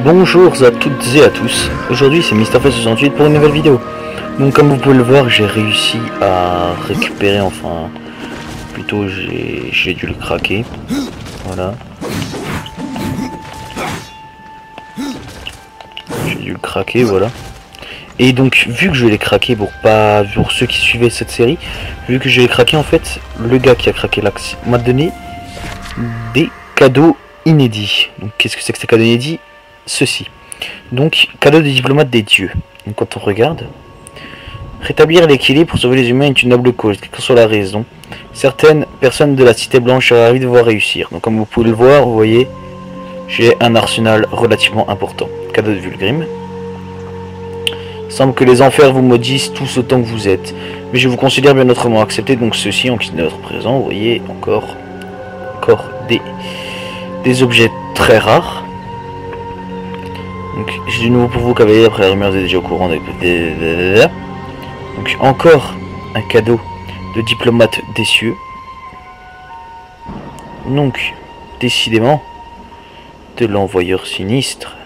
Bonjour à toutes et à tous, aujourd'hui c'est MrFest68 pour une nouvelle vidéo. Donc comme vous pouvez le voir, j'ai réussi à récupérer, enfin plutôt j'ai dû le craquer. Voilà. J'ai dû le craquer, voilà. Et donc vu que je l'ai craqué pour ceux qui suivaient cette série, vu que je l'ai craqué en fait, le gars qui a craqué l'axe m'a donné des cadeaux inédits. Donc qu'est-ce que c'est que ces cadeaux inédits? Ceci. Donc, cadeau des diplomates des dieux. Donc, quand on regarde, rétablir l'équilibre pour sauver les humains est une noble cause, quelle que soit la raison. Certaines personnes de la Cité Blanche seraient ravies de voir réussir. Donc, comme vous pouvez le voir, vous voyez, j'ai un arsenal relativement important. Cadeau de Vulgrim. Il semble que les enfers vous maudissent tous autant que vous êtes. Mais je vous considère bien autrement. Acceptez donc ceci en guise de votre présent. Vous voyez, encore des objets très rares. Donc j'ai du nouveau pour vous, cavalier, après la rumeur vous êtes déjà au courant de... Donc encore un cadeau de diplomate des cieux. Donc décidément de l'envoyeur sinistre.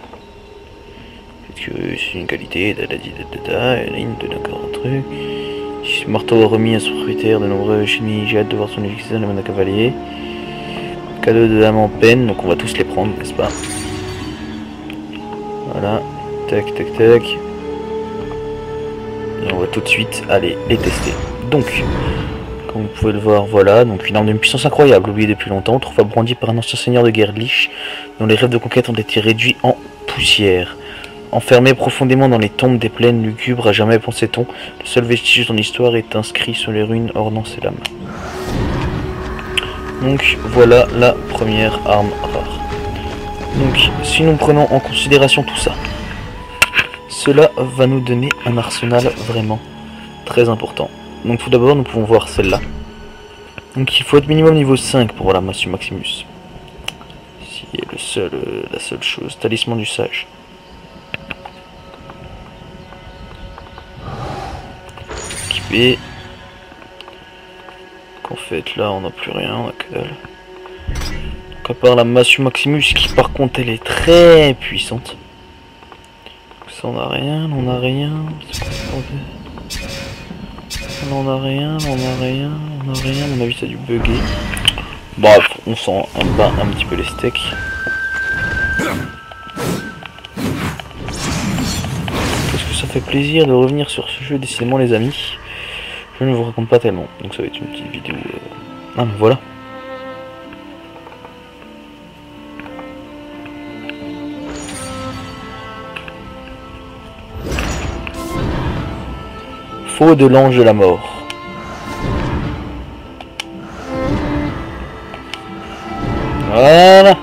Peut-être que c'est une qualité, ligne de d'accord un truc. Ce marteau a remis à son propriétaire de nombreux ennemis, j'ai hâte de voir son existence, le mandat cavalier. Cadeau de l'âme en peine, donc on va tous les prendre, n'est-ce pas? Voilà, tac tac tac. Et on va tout de suite aller les tester. Donc, comme vous pouvez le voir, voilà, donc une arme d'une puissance incroyable, oubliée depuis longtemps, autrefois brandie par un ancien seigneur de guerre lich, dont les rêves de conquête ont été réduits en poussière. Enfermé profondément dans les tombes des plaines lugubres, à jamais pensait-on, le seul vestige de son histoire est inscrit sur les ruines ornant ses lames. Donc voilà la première arme rare. Donc, si nous prenons en considération tout ça, cela va nous donner un arsenal vraiment très important. Donc tout d'abord, nous pouvons voir celle-là. Donc il faut être minimum niveau 5 pour voir la Massu Maximus. Ici est la seule chose, talisman du sage. Équipé. En fait là on n'a plus rien, on a que dalle. À part la Massu Maximus qui par contre elle est très puissante. Ça on a rien, on a rien. On a rien, on a rien, on a rien, à mon avis ça a dû bugger. Bref, on s'en bat un petit peu les steaks. Parce que ça fait plaisir de revenir sur ce jeu, décidément les amis. Je ne vous raconte pas tellement, donc ça va être une petite vidéo. Ah mais voilà. Faux de l'ange de la mort. Voilà.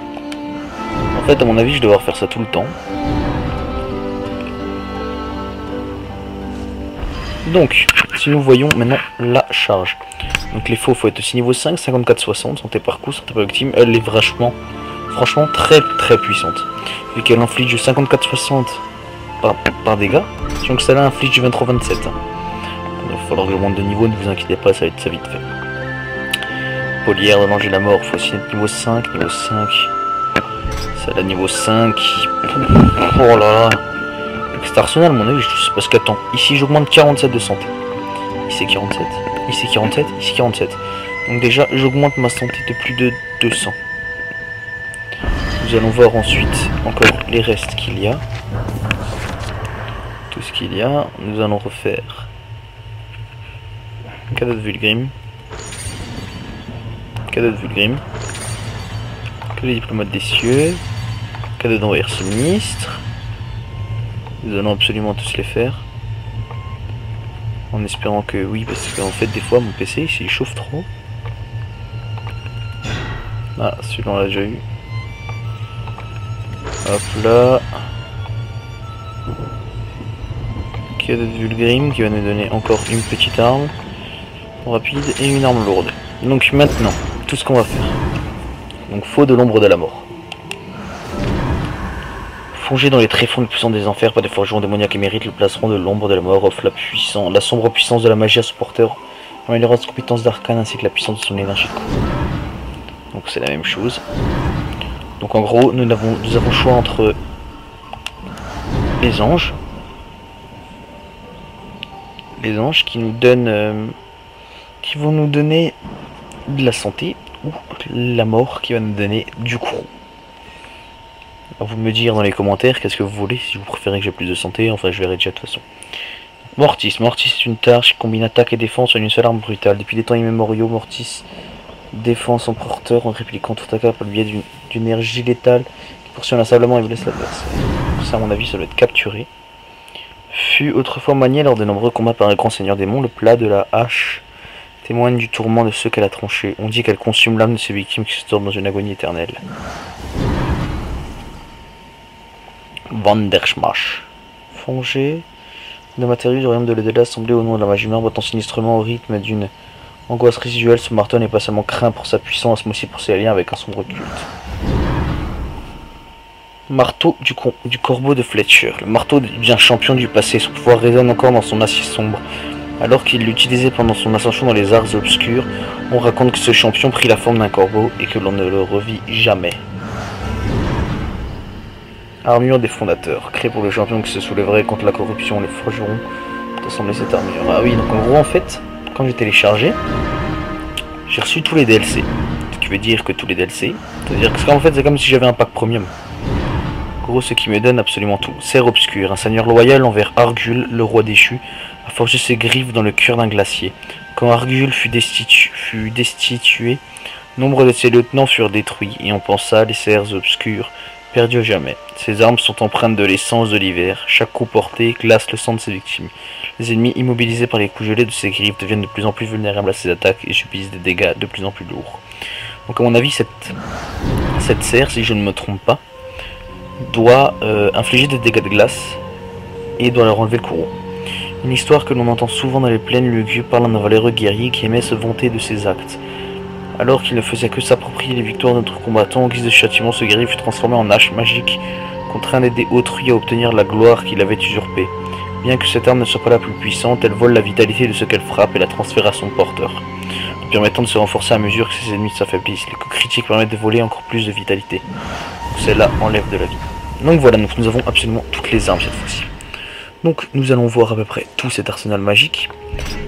En fait, à mon avis, je vais devoir faire ça tout le temps. Donc, si nous voyons maintenant la charge. Donc les faux, faut être aussi niveau 5, 54-60, santé par coup, santé par victime. Elle est franchement très très puissante. Vu qu'elle inflige du 54-60 par dégâts, donc celle-là inflige du 23-27. Il va falloir que je monte de niveau, ne vous inquiétez pas, ça va être ça vite fait. Polière de l'ange de la mort, faut aussi être niveau 5, niveau 5. Celle-là niveau 5. Oh là là. Avec cet arsenal, à mon avis, parce qu'attends, ici j'augmente 47 de santé. Ici 47, ici 47, ici 47. Donc déjà, j'augmente ma santé de plus de 200. Nous allons voir ensuite encore les restes qu'il y a. Tout ce qu'il y a, nous allons refaire. Cadeau de Vulgrim. Cadeau de Vulgrim. Que les diplomates des cieux. Cadeau d'envoyeur sinistre. Nous allons absolument tous les faire. En espérant que oui, parce qu'en fait des fois mon PC il chauffe trop. Ah, celui-là on l'a déjà eu. Hop là. Cadeau de Vulgrim qui va nous donner encore une petite arme rapide et une arme lourde. Donc maintenant, tout ce qu'on va faire. Donc faux de l'ombre de la mort. Plongé dans les tréfonds les puissants des enfers, pas des forgerons démoniaques émérites, le placeront de l'ombre de la mort offre la sombre puissance de la magie à son porteur, améliorant ses compétences d'arcane ainsi que la puissance de son énergie de coup. Donc c'est la même chose. Donc en gros, nous avons le choix entre les anges. Les anges qui nous donnent... qui vont nous donner de la santé, ou la mort qui va nous donner du coup. Alors vous me dire dans les commentaires qu'est-ce que vous voulez, si vous préférez que j'ai plus de santé, enfin je verrai déjà de toute façon. Mortis. Mortis est une tâche qui combine attaque et défense en une seule arme brutale. Depuis des temps immémoriaux, Mortis défend son porteur en répliquant tout attaque par le biais d'une énergie létale qui poursuit inlassablement et blesse l'adversaire. Ça à mon avis ça doit être capturé. Fut autrefois manié lors de nombreux combats par un grand seigneur démon, le plat de la hache témoigne du tourment de ceux qu'elle a tranchés. On dit qu'elle consume l'âme de ses victimes qui se tordent dans une agonie éternelle. Vanderschmash. Fongé. Le matériau du royaume de l'au-delà assemblé au nom de la magie noire, battant sinistrement au rythme d'une angoisse résiduelle, ce marteau n'est pas seulement craint pour sa puissance, mais aussi pour ses liens avec un sombre culte. Marteau du corbeau de Fletcher. Le marteau devient champion du passé, son pouvoir résonne encore dans son acier sombre. Alors qu'il l'utilisait pendant son ascension dans les arts obscurs, on raconte que ce champion prit la forme d'un corbeau et que l'on ne le revit jamais. Armure des fondateurs, créée pour le champion qui se soulèverait contre la corruption, les forgerons d'assembler cette armure. Ah oui, donc en gros en fait, quand j'ai téléchargé, j'ai reçu tous les DLC. Ce qui veut dire que tous les DLC, c'est-à-dire que en fait c'est comme si j'avais un pack premium. En gros, ce qui me donne absolument tout. Serre obscure, un seigneur loyal envers Argul, le roi déchu, a forgé ses griffes dans le cœur d'un glacier. Quand Argul fut destitué, nombre de ses lieutenants furent détruits, et on pensa les serres obscures, perdues à jamais. Ses armes sont empreintes de l'essence de l'hiver. Chaque coup porté glace le sang de ses victimes. Les ennemis immobilisés par les coups gelés de ses griffes deviennent de plus en plus vulnérables à ses attaques et subissent des dégâts de plus en plus lourds. Donc à mon avis, cette serre, si je ne me trompe pas, doit infliger des dégâts de glace et doit leur enlever le courroux. Une histoire que l'on entend souvent dans les plaines lugubres parlant d'un valeureux guerrier qui aimait se vanter de ses actes. Alors qu'il ne faisait que s'approprier les victoires de notre combattant, en guise de châtiment, ce guerrier fut transformé en hache magique, contraint d'aider autrui à obtenir la gloire qu'il avait usurpée. Bien que cette arme ne soit pas la plus puissante, elle vole la vitalité de ce qu'elle frappe et la transfère à son porteur, lui permettant de se renforcer à mesure que ses ennemis s'affaiblissent. Les coups critiques permettent de voler encore plus de vitalité. Celle-là enlève de la vie. Donc voilà, donc nous avons absolument toutes les armes cette fois-ci. Donc nous allons voir à peu près tout cet arsenal magique.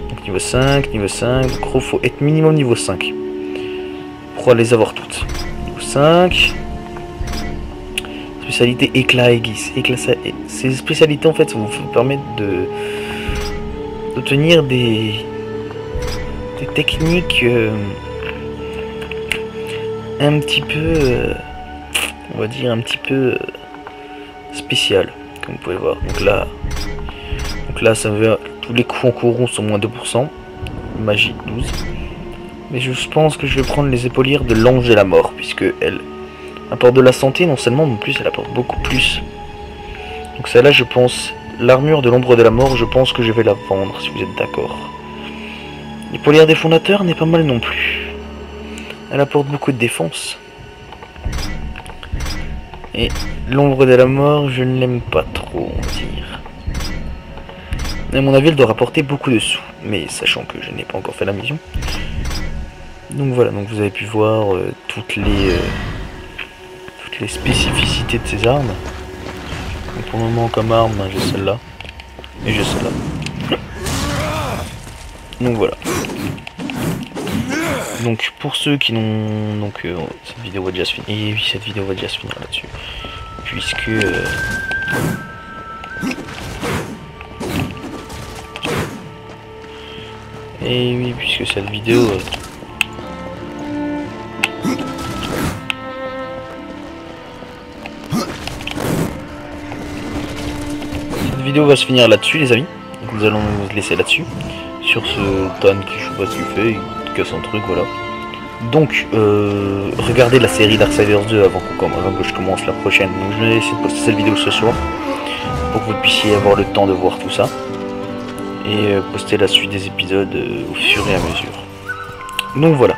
Donc niveau 5, donc gros faut être minimum niveau 5 pour les avoir toutes. Niveau 5. Spécialité éclat aiguise. Ces spécialités en fait vous permettent d'obtenir des techniques un petit peu on va dire un petit peu spéciales, comme vous pouvez voir. Donc là ça veut tous les coups en courant sont moins 2%, magie 12. Mais je pense que je vais prendre les épaulières de l'ange de la mort, puisque elle apporte de la santé non seulement, mais en plus elle apporte beaucoup plus. Donc celle-là je pense, l'armure de l'ombre de la mort, je pense que je vais la vendre si vous êtes d'accord. L'épaulière des fondateurs n'est pas mal non plus. Elle apporte beaucoup de défense. Et l'ombre de la mort, je ne l'aime pas trop, on va dire. À mon avis, elle doit rapporter beaucoup de sous, mais sachant que je n'ai pas encore fait la mission. Donc voilà, donc vous avez pu voir toutes les spécificités de ces armes. Donc pour le moment, comme arme, j'ai celle-là. Et j'ai celle-là. Donc voilà. Donc pour ceux qui n'ont... Donc cette vidéo va déjà se finir. Et oui, cette vidéo va déjà se finir là-dessus. Puisque... Et oui, puisque cette vidéo... Cette vidéo va se finir là-dessus les amis. Donc nous allons nous laisser là-dessus. Sur ce Tan qui je sais pas ce qu'il fait, il casse un truc, voilà. Donc regardez la série Darksiders 2 avant que je commence la prochaine. Donc je vais essayer de poster cette vidéo ce soir pour que vous puissiez avoir le temps de voir tout ça. Et poster la suite des épisodes au fur et à mesure. Donc voilà.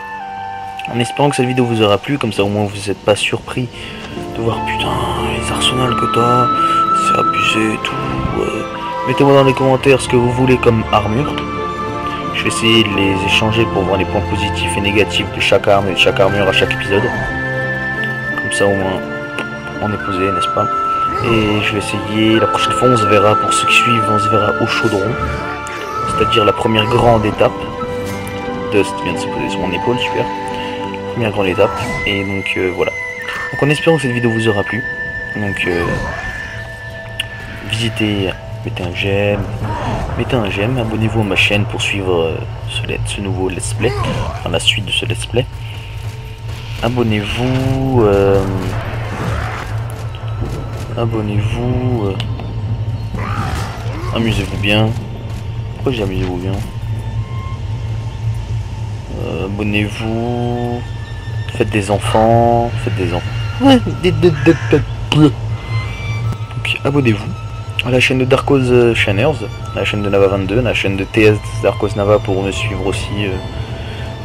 En espérant que cette vidéo vous aura plu, comme ça au moins vous n'êtes pas surpris de voir putain les arsenals que t'as, c'est abusé et tout. Mettez-moi dans les commentaires ce que vous voulez comme armure. Je vais essayer de les échanger pour voir les points positifs et négatifs de chaque arme et de chaque armure à chaque épisode. Comme ça au moins on est posé, n'est-ce pas? Et je vais essayer, la prochaine fois on se verra, pour ceux qui suivent, on se verra au chaudron. C'est-à-dire la première grande étape. Dust vient de se poser sur mon épaule, super. Première grande étape. Et donc voilà. Donc en espérant que cette vidéo vous aura plu. Donc visitez, mettez un j'aime, abonnez-vous à ma chaîne pour suivre ce nouveau let's play, enfin la suite de ce let's play. Abonnez-vous, amusez-vous bien. Pourquoi j'ai amusez-vous bien? Abonnez-vous, faites des enfants, donc abonnez-vous à la chaîne de Darkos Channers, la chaîne de Nava22, la chaîne de TS Darkos Nava pour me suivre aussi.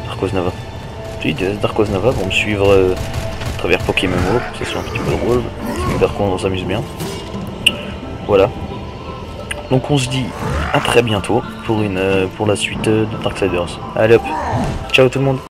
Darkos Nava. Oui, TS Darkos Nava pour me suivre à travers Pokémon, que ce soit un petit peu drôle. Darkos, on s'amuse bien. Voilà. Donc on se dit à très bientôt pour la suite de Darksiders. Allez hop, ciao tout le monde.